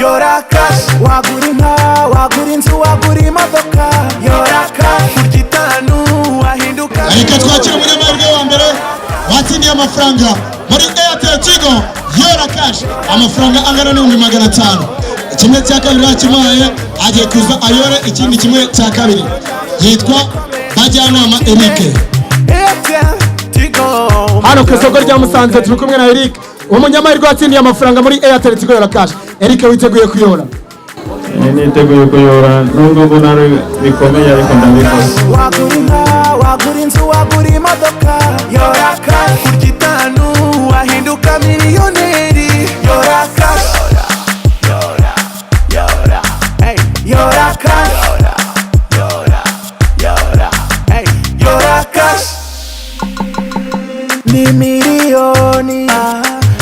Yora Kashi. Wagura inka, wagura inzu, wagura imodoka. Yora Kashi. Kurya itanu wahinduka. Reka twakire umunyamahirwe wa mbere watsindiye amafaranga muri Airtel Tigo Yora Kashi, amafaranga angana n'ibihumbi 500. Kimwe cya kabiri yakimuhaye, agiye kuza ayore ikindi kimwe cya kabiri. Yitwa Bajyanama Eric. Hano ku isoko rya Musanze turi kumwe na Eric, umunyamahirwe watsindiye amafaranga muri Airtel Tigo Yora Kashi. Eric, witeguye kuyora? Niteguye kuyora, nubwo mbona bikomeye ariko ndabikoze. Wagura inka, wagura inzu, wagura imodoka. Yora Kashi. Kurya itanu wahinduka miliyoneri. Yora Kashi. Yora Kashi. Yora Kashi. Ni miliyoni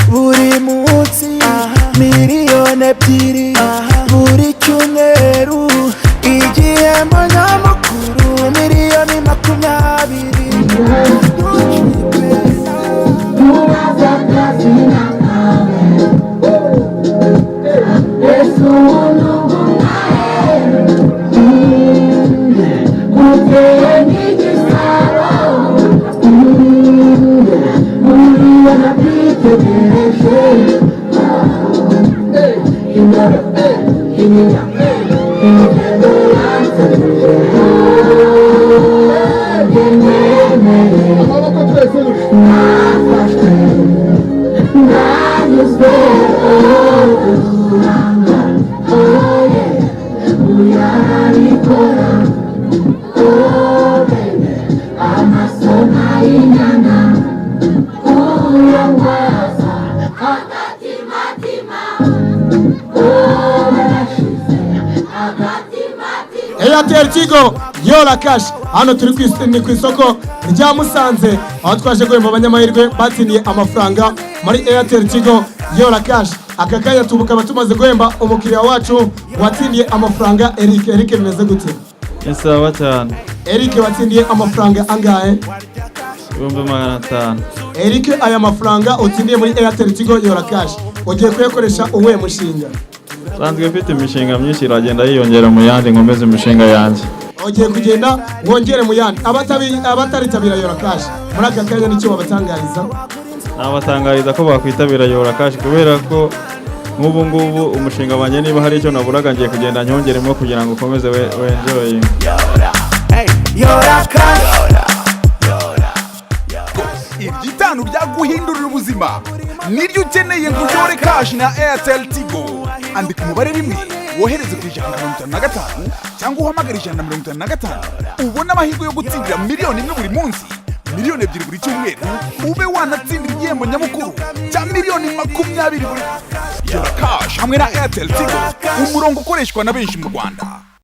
buri munsi, miliyoni ebyiri buri cyumweru, igihembo nyamukuru miliyoni 20. Airtel Tigo Yora Kashi. Hano turi ku isoko rya Musanze, aho twaje guhemba abanyamahirwe batsindiye amafaranga muri Airtel Tigo Yora Kashi. Aka kanya tubukaba tumaze guhemba umukiriya wacu watsindiye amafaranga Eric. Eric, bimeze gute? Sawa cyane. Eric, watsindiye amafaranga angahe? 500. Eric, aya mafaranga utsindiye muri Airtel Tigo Yora Kashi ugiye kuyakoresha uwe mushinga? Sanzwe mfite imishinga myinshi iragenda yiyongera mu yandi nkomeze imishinga yanjye. Ugiye kugenda wongere mu yandi. Abataritabira Yora Kashi muri aka kanya n'icyo wabatangariza? Nabatangariza ko bakwitabira Yora Kashi kubera ko nk'ubu ngubu umushinga wanjye niba hari icyo naburaga ngiye kugenda nyongeremo kugira ngo ukomeze wenjoying. Yora Kashi. Ibyitanu byaguhindurira ubuzima niryo ukeneye ngo Yora Kashi na Airtel Tigo. Andika umubare rimwe wohereze ku 155 cyangwa uhamagare 155 ubona amahirwe yo gutsindira miliyoni imwe buri munsi, miliyoni 2 buri cyumweru, ube wanatsindira igihembo nyamukuru cya miliyoni 20 buri. Yora Kashi hamwe na Airtel Tigo, umurongo ukoreshwa na benshi mu Rwanda.